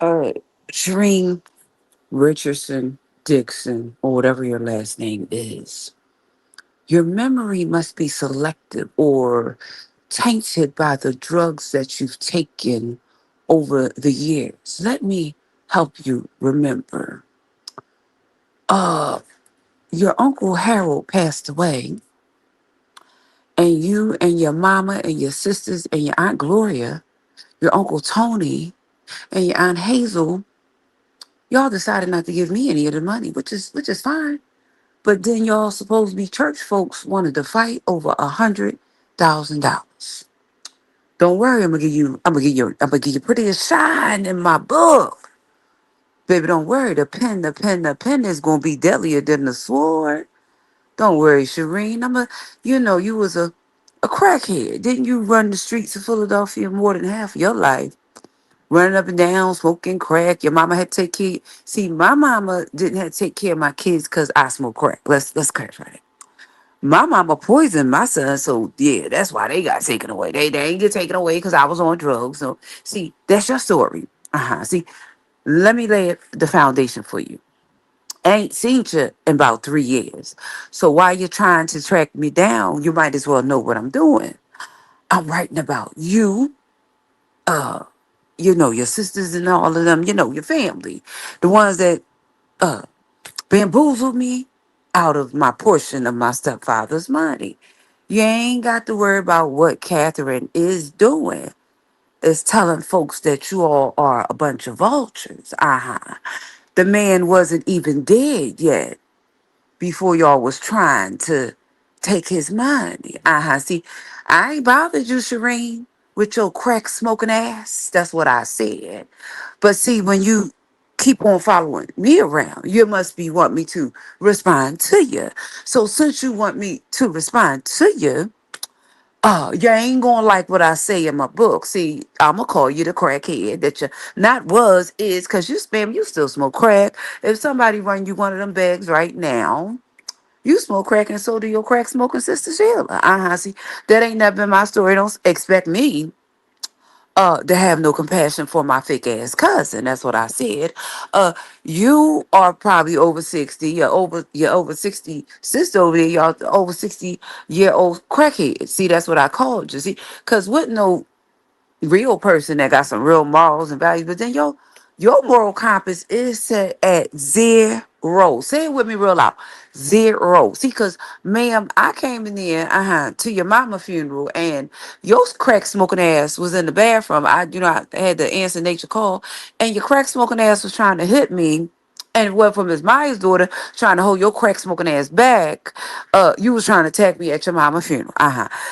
Uh, Shereen Richardson Dixon, or whatever your last name is, your memory must be selective or tainted by the drugs that you've taken over the years. Let me help you remember. Uh, your Uncle Harold passed away, and you and your mama and your sisters and your Aunt Gloria, your Uncle Tony, and your Aunt Hazel, y'all decided not to give me any of the money, which is fine. But then y'all supposed to be church folks wanted to fight over $100,000. Don't worry, I'm gonna give you prettiest shine in my book. Baby, don't worry, the pen is gonna be deadlier than the sword. Don't worry, Shireen. You was a crackhead. Didn't you run the streets of Philadelphia more than half of your life? Running up and down, smoking crack. Your mama had to take care. See, my mama didn't have to take care of my kids because I smoke crack. Let's clarify that. My mama poisoned my son, so yeah, that's why they got taken away. They ain't get taken away because I was on drugs. So see, that's your story. See, let me lay the foundation for you. I ain't seen you in about 3 years. So while you're trying to track me down, you might as well know what I'm doing. I'm writing about you, uh, your sisters and all of them, your family. The ones that uh bamboozled me out of my portion of my stepfather's money. You ain't got to worry about what Catherine is doing. Is telling folks that you all are a bunch of vultures. The man wasn't even dead yet before y'all was trying to take his money. See, I ain't bothered you, Shireen, with your crack smoking ass. That's what I said. But see, when you keep on following me around, you must be want me to respond to you. So since you want me to respond to you, you ain't gonna like what I say in my book. See, I'ma call you the crackhead that you not was is because you still smoke crack. If somebody run you one of them bags right now, you smoke crack and so do your crack smoking sister Sheila. See, that ain't never been my story. Don't expect me to have no compassion for my fake ass cousin. That's what I said. Uh you are probably over 60. You're over 60 sister over there, y'all over 60-year-old crackhead. See, that's what I called you. See, cause with no real person that got some real morals and values, but then your moral compass is set at zero. Say it with me real loud. Zero. See, cause ma'am, I came in there to your mama funeral and your crack smoking ass was in the bathroom. I had the answer nature call, and your crack smoking ass was trying to hit me. And it went from Miss Myers' daughter trying to hold your crack smoking ass back. You was trying to attack me at your mama funeral.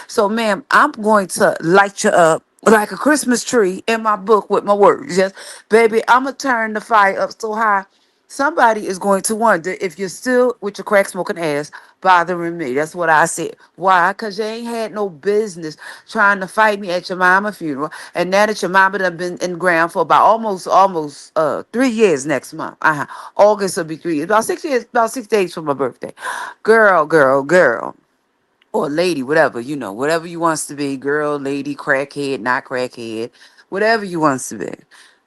So, ma'am, I'm going to light you up like a Christmas tree in my book with my words. Yes, baby, I'm gonna turn the fire up so high. Somebody is going to wonder if you're still with your crack smoking ass bothering me. That's what I said. Why? Because you ain't had no business trying to fight me at your mama funeral. And now that your mama done been in the ground for about almost 3 years next month. August will be 3 years. About 6 years, about 6 days from my birthday. Girl, girl, girl, or lady, whatever you wants to be, girl, lady, crackhead, not crackhead, whatever you wants to be.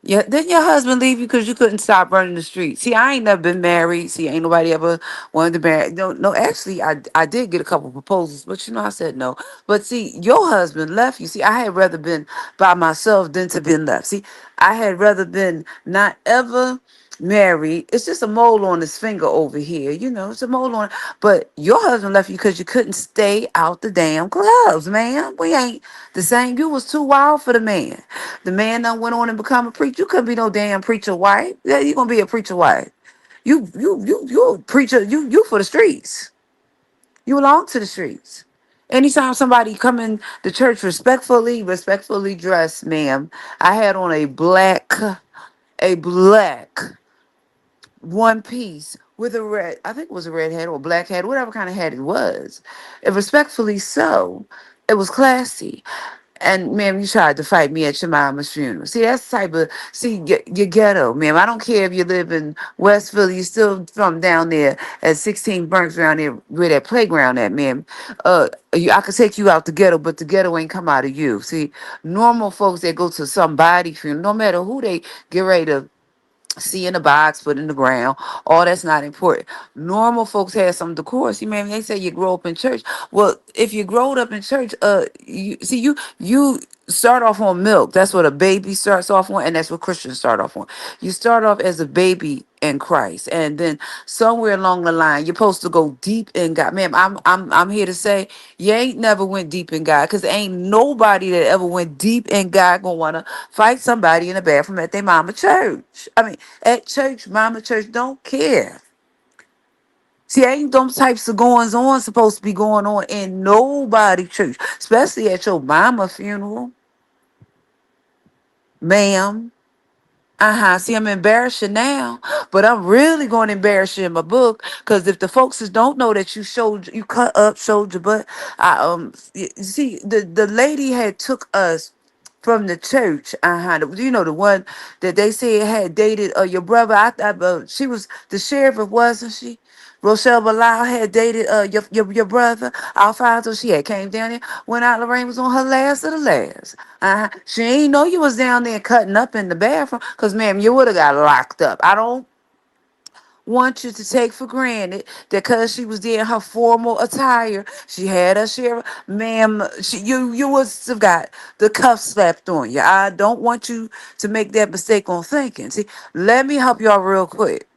Yeah, didn't your husband leave you because you couldn't stop running the street? See, I ain't never been married. See, ain't nobody ever wanted to marry. No, no, actually, I did get a couple proposals, but I said no. But see, your husband left you. See, I had rather been by myself than to been left. See, I had rather been not ever married. It's just a mole on his finger over here. It's a mole on. But your husband left you because you couldn't stay out the damn clubs, man. We ain't the same. You was too wild for the man. The man done went on and become a preacher. You couldn't be no damn preacher wife. Yeah, you gonna be a preacher wife. You a preacher. You for the streets. You belong to the streets. Anytime somebody come in the church respectfully dressed, ma'am. I had on a black one piece with a red, I think it was a red hat or a black hat, whatever kind of hat it was. And respectfully so, it was classy. And ma'am, you tried to fight me at your mama's funeral. See, that's the type of your ghetto, ma'am. I don't care if you live in West Philly, you still from down there at 16 Burns around there where that playground at, ma'am. I could take you out the ghetto, but the ghetto ain't come out of you. See, normal folks that go to somebody funeral, no matter who they get ready to See in the box, put in the ground. All that's not important. Normal folks have some decor. See, man, they say you grow up in church. Well, if you growed up in church, you start off on milk. That's what a baby starts off on, and that's what Christians start off on. You start off as a baby in Christ, and then somewhere along the line, you're supposed to go deep in God. Man, I'm here to say you ain't never went deep in God, because ain't nobody that ever went deep in God gonna wanna fight somebody in the bathroom at their mama church. I mean, at church, mama church don't care. See, ain't them types of goings on supposed to be going on in nobody church, especially at your mama funeral, ma'am. Uh-huh. See, I'm embarrassing now, but I'm really going to embarrass you in my book, because if the folks don't know that you cut up, showed your butt. See, the lady had took us from the church. Uh-huh. You know, the one that they said had dated your brother. I thought she was the sheriff, wasn't she? Rochelle Bilal had dated your brother Alfonso. She had came down there when Aunt Lorraine was on her last of the last. She ain't know you was down there cutting up in the bathroom, because ma'am, you would have got locked up. I don't want you to take for granted that because she was there in her formal attire, she had a share. Ma'am, you would have got the cuff slapped on you. I don't want you to make that mistake on thinking. See, let me help y'all real quick.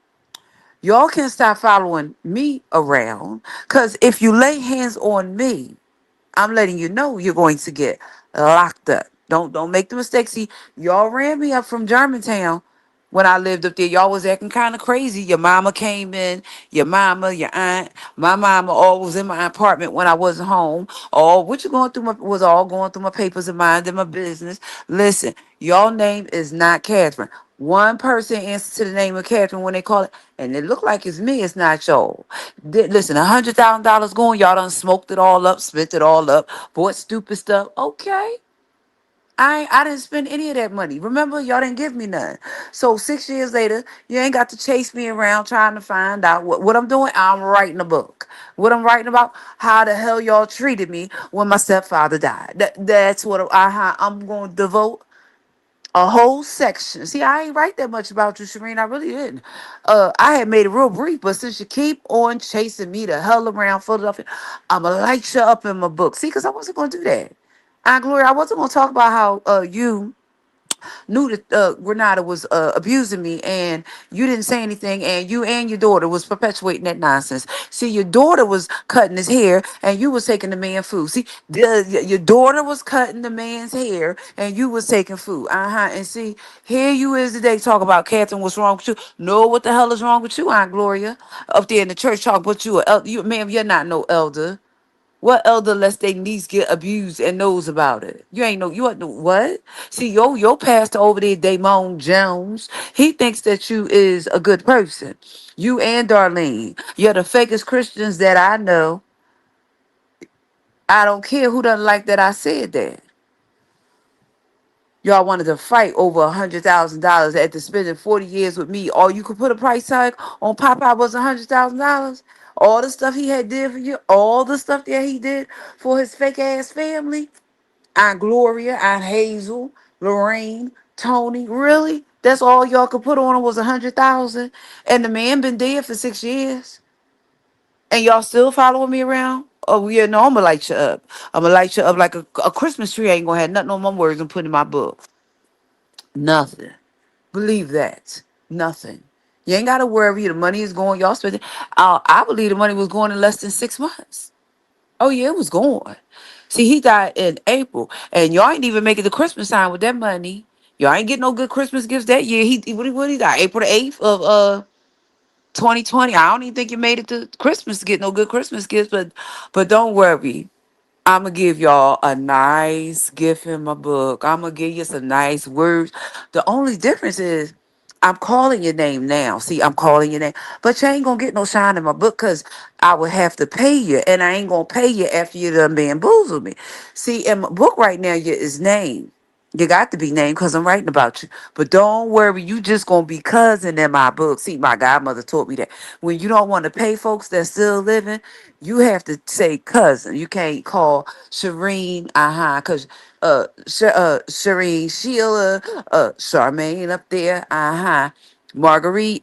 Y'all can stop following me around, because if you lay hands on me, I'm letting you know you're going to get locked up. Don't make the mistake. See, y'all ran me up from Germantown when I lived up there. Y'all was acting kind of crazy. Your mama came in, your mama, your aunt. My mama all was in my apartment when I wasn't home. All what you going through was all going through my papers and minding my business. Listen, your name is not Catherine. One person answers to the name of Catherine when they call it, and it look like it's me. It's not y'all. Listen, $100,000 going. Y'all done smoked it all up, spent it all up, bought stupid stuff. Okay. I didn't spend any of that money. Remember, y'all didn't give me none. So 6 years later, you ain't got to chase me around trying to find out what I'm doing. I'm writing a book. What I'm writing about, how the hell y'all treated me when my stepfather died. That's what I'm going to devote a whole section. See, I ain't write that much about you, Shireen. I really didn't. I had made it real brief, but since you keep on chasing me the hell around Philadelphia, I'ma light you up in my book. See, because I wasn't gonna do that. Gloria, I wasn't gonna talk about how you knew that Granada was abusing me, and you didn't say anything, and you and your daughter was perpetuating that nonsense. See, your daughter was cutting his hair, and you was taking the man food. See, your daughter was cutting the man's hair, and you was taking food. And see, here you is today talk about Catherine. What's wrong with you? Know what the hell is wrong with you, Aunt Gloria? Up there in the church talk, but you, ma'am, you're not no elder. What elder lets their niece get abused and knows about it? You ain't know. You ain't know what? See, your pastor over there, Damon Jones, he thinks that you is a good person. You and Darlene, you're the fakest Christians that I know. I don't care who doesn't like that I said that. Y'all wanted to fight over $100,000 after spending 40 years with me. All you could put a price tag on Popeye was $100,000. All the stuff he had did for you, all the stuff that he did for his fake ass family. Aunt Gloria, Aunt Hazel, Lorraine, Tony. Really? That's all y'all could put on him was 100,000, and the man been dead for 6 years, and y'all still following me around? Oh yeah, no, I'm gonna light you up. I'm gonna light you up like a Christmas tree. I ain't gonna have nothing on my words and put in my book. Nothing. Believe that. Nothing. You ain't gotta worry. The money is going. Y'all spending. I believe the money was going in less than 6 months. Oh yeah, it was gone. See, he died in April, and y'all ain't even making the Christmas time with that money. Y'all ain't getting no good Christmas gifts that year. He died April 8th of 2020. I don't even think you made it to Christmas to get no good Christmas gifts, but don't worry. I'm gonna give y'all a nice gift in my book. I'm gonna give you some nice words. The only difference is I'm calling your name now. See, I'm calling your name, but you ain't gonna get no shine in my book, because I would have to pay you, and I ain't gonna pay you after you done bamboozled me. See, in my book right now, you is named. You got to be named because I'm writing about you. But don't worry, you just gonna be cousin in my book. See, my godmother taught me that. When you don't want to pay folks that's still living, you have to say cousin. You can't call Shireen, because Shireen, Sheila, Charmaine up there, Marguerite,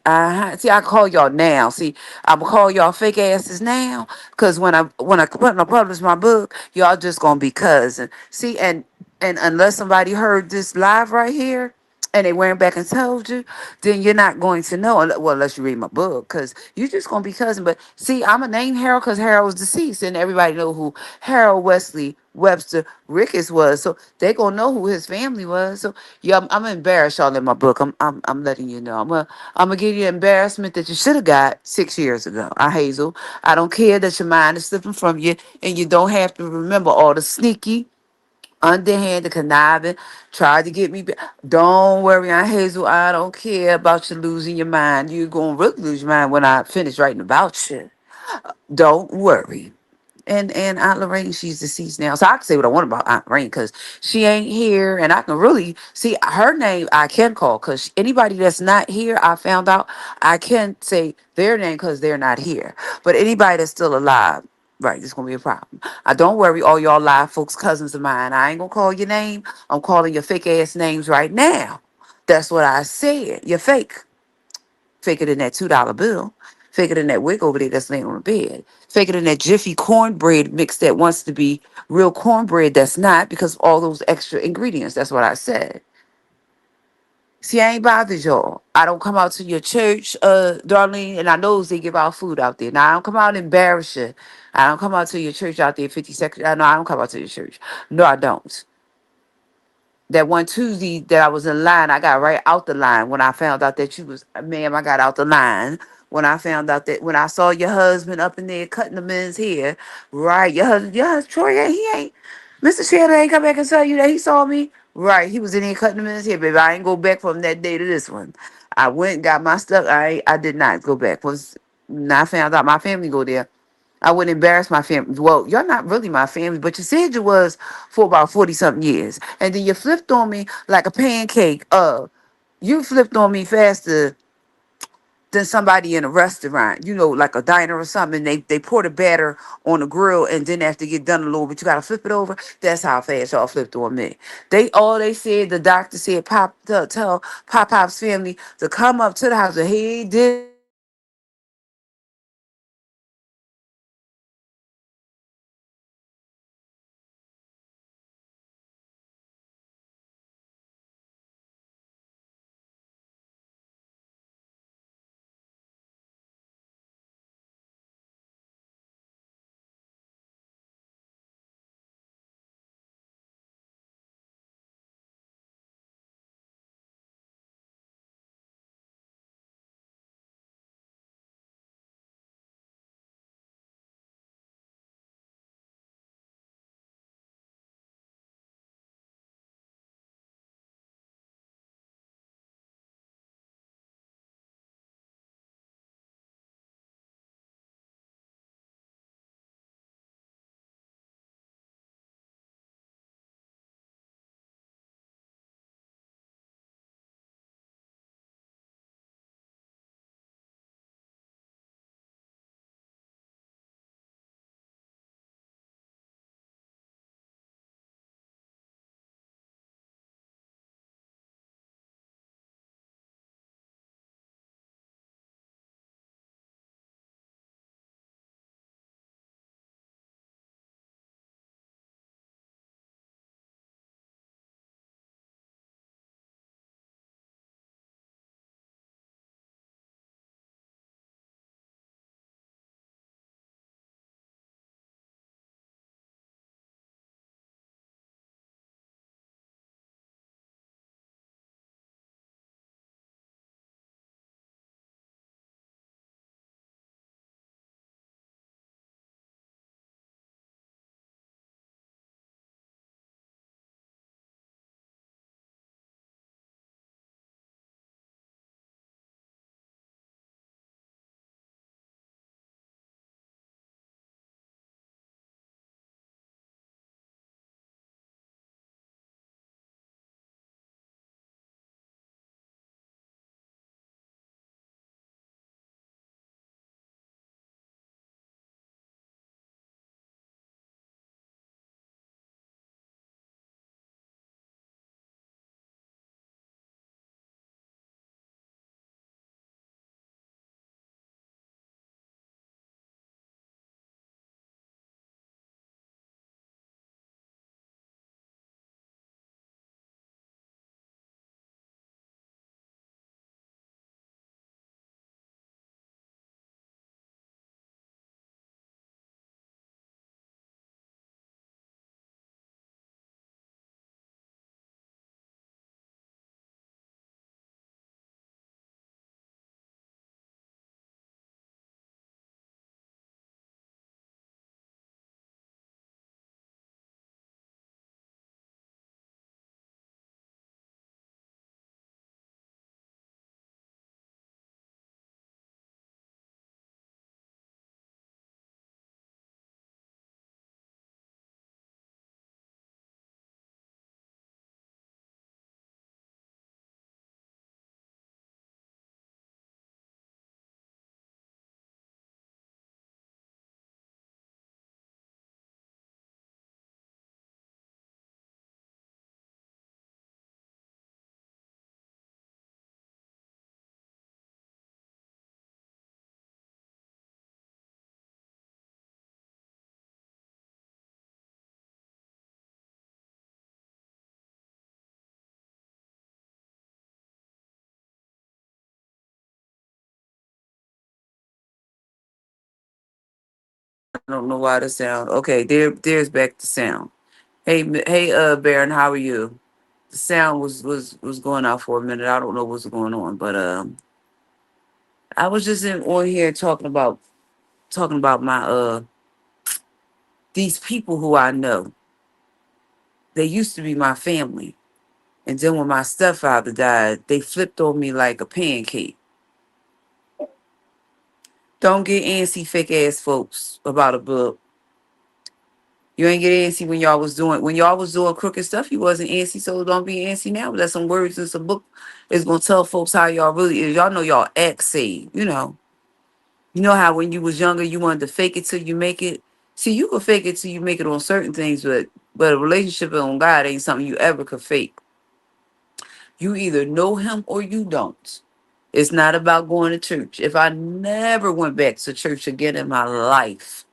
see, I call y'all now. See, I'm gonna call y'all fake asses now, cause when I publish my book, y'all just gonna be cousin. See, and unless somebody heard this live right here, and they went back and told you, then you're not going to know. Well, unless you read my book, cause you're just gonna be cousin. But see, I'm a name Harold, cause Harold was deceased, and everybody know who Harold Wesley Webster Ricketts was. So they gonna know who his family was. So yeah, I'm embarrassed y'all in my book. I'm letting you know. I'm gonna give you embarrassment that you should have got 6 years ago. Hazel. I don't care that your mind is slipping from you, and you don't have to remember all the sneaky, underhanded, conniving, tried to get me. Don't worry, Aunt Hazel. I don't care about you losing your mind. You're gonna really lose your mind when I finish writing about you. Don't worry. And Aunt Lorraine, she's deceased now. So I can say what I want about Aunt Lorraine because she ain't here, and I can really see her name. I can call because anybody that's not here, I found out I can say their name because they're not here. But anybody that's still alive, right, it's gonna be a problem. I don't worry, all y'all live folks, cousins of mine. I ain't gonna call your name. I'm calling your fake ass names right now. That's what I said. You're fake. Faker than that $2 bill. Faker than that wig over there that's laying on the bed. Faker than that Jiffy cornbread mix that wants to be real cornbread that's not because of all those extra ingredients. That's what I said. See, I ain't bothered y'all. I don't come out to your church, Darlene, and I knows they give out food out there. Now I don't come out and embarrass you. I don't come out to your church out there 52nd. I know I don't come out to your church. No, I don't. That one Tuesday that I was in line, I got right out the line when I found out that you was, ma'am, I got out the line when I found out that when I saw your husband up in there cutting the men's hair, right? Your husband, Troy, he ain't, Mr. Shedder ain't come back and tell you that he saw me, right? He was in there cutting the men's hair, baby. I ain't go back from that day to this one. I went and got my stuff. I did not go back. Was when I found out my family go there. I wouldn't embarrass my family. Well, you're not really my family, but you said you was for about 40 something years. And then you flipped on me like a pancake. You flipped on me faster than somebody in a restaurant, like a diner or something. They pour the batter on the grill and then after get done a little bit, you gotta flip it over. That's how fast y'all flipped on me. They said, the doctor said tell Pop's family to come up to the house and he did I don't know why the sound. Okay, there's back the sound. Hey, Baron, how are you? The sound was going out for a minute. I don't know what's going on, but I was just on here talking about my these people who I know. They used to be my family, and then when my stepfather died, they flipped on me like a pancake. Don't get antsy, fake ass folks, about a book. You ain't get antsy when y'all was doing crooked stuff. You wasn't antsy, so don't be antsy now. But that's some words in some book is gonna tell folks how y'all really is. Y'all know y'all act saved. You know how when you was younger you wanted to fake it till you make it. See, you can fake it till you make it on certain things, but a relationship on God ain't something you ever could fake. You either know Him or you don't. It's not about going to church. If I never went back to church again in my life,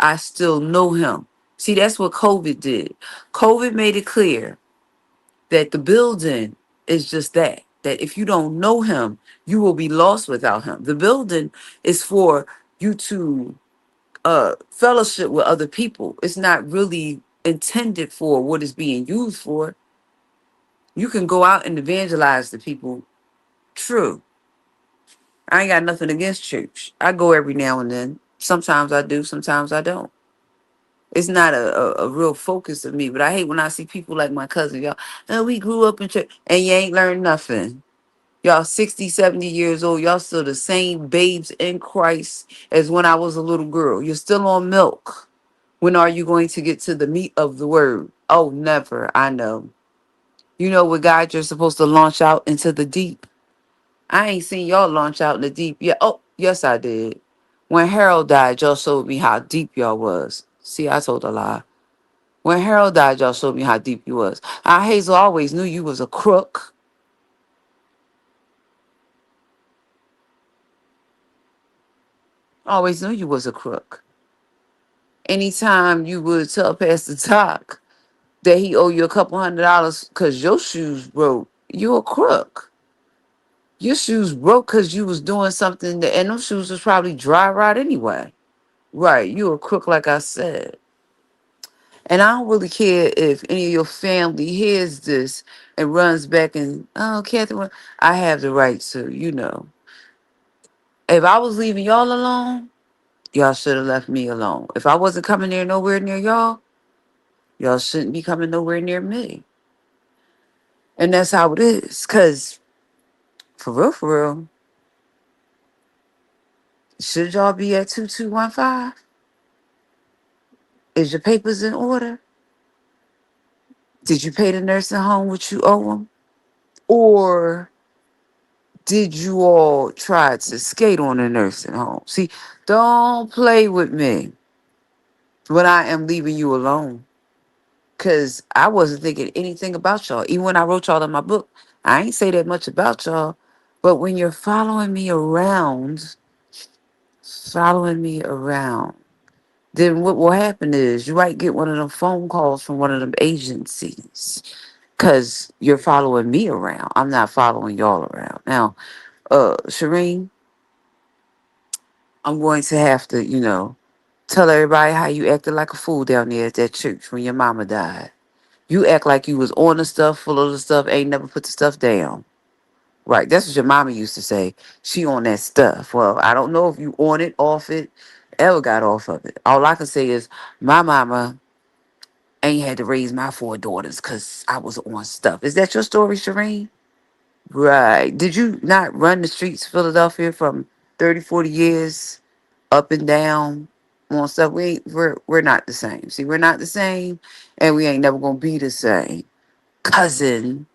I still know Him. See, that's what COVID did. COVID made it clear that the building is just that. That if you don't know Him, you will be lost without Him. The building is for you to fellowship with other people. It's not really intended for what it's being used for. You can go out and evangelize to people. True. I ain't got nothing against church. I go every now and then. Sometimes I do, sometimes I don't. It's not a real focus of me, but I hate when I see people like my cousin, y'all. Oh, we grew up in church and you ain't learned nothing. Y'all 60, 70 years old. Y'all still the same babes in Christ as when I was a little girl. You're still on milk. When are you going to get to the meat of the word? Oh, never. I know. You know what, God, you're supposed to launch out into the deep. I ain't seen y'all launch out in the deep yet. Oh, yes, I did. When Harold died, y'all showed me how deep y'all was. See, I told a lie. When Harold died, y'all showed me how deep you was. I Hazel always knew you was a crook. Always knew you was a crook. Anytime you would tell Pastor Talk that he owe you a couple $100 because your shoes broke, you a crook. Your shoes broke because you was doing something that, and those shoes was probably dry rot anyway. Right, you a crook, like I said. And I don't really care if any of your family hears this and runs back and, oh, Catherine, I have the right to, If I was leaving y'all alone, y'all should have left me alone. If I wasn't coming there nowhere near y'all, y'all shouldn't be coming nowhere near me. And that's how it is. Because, for real, should y'all be at 2215? Is your papers in order? Did you pay the nursing home what you owe them? Or did you all try to skate on the nursing home? See, don't play with me when I am leaving you alone. Because I wasn't thinking anything about y'all. Even when I wrote y'all in my book, I ain't say that much about y'all. But when you're following me around, then what will happen is you might get one of them phone calls from one of them agencies because you're following me around. I'm not following y'all around. Now, Shireen, I'm going to have to, tell everybody how you acted like a fool down there at that church when your mama died. You act like you was on the stuff, full of the stuff, ain't never put the stuff down. Right, that's what your mama used to say. She on that stuff. Well, I don't know if you on it, off it, ever got off of it. All I can say is my mama ain't had to raise my four daughters because I was on stuff. Is that your story, Shireen? Right. Did you not run the streets of Philadelphia from 30, 40 years up and down on stuff? We're not the same. See, we're not the same, and we ain't never gonna be the same. Cousin.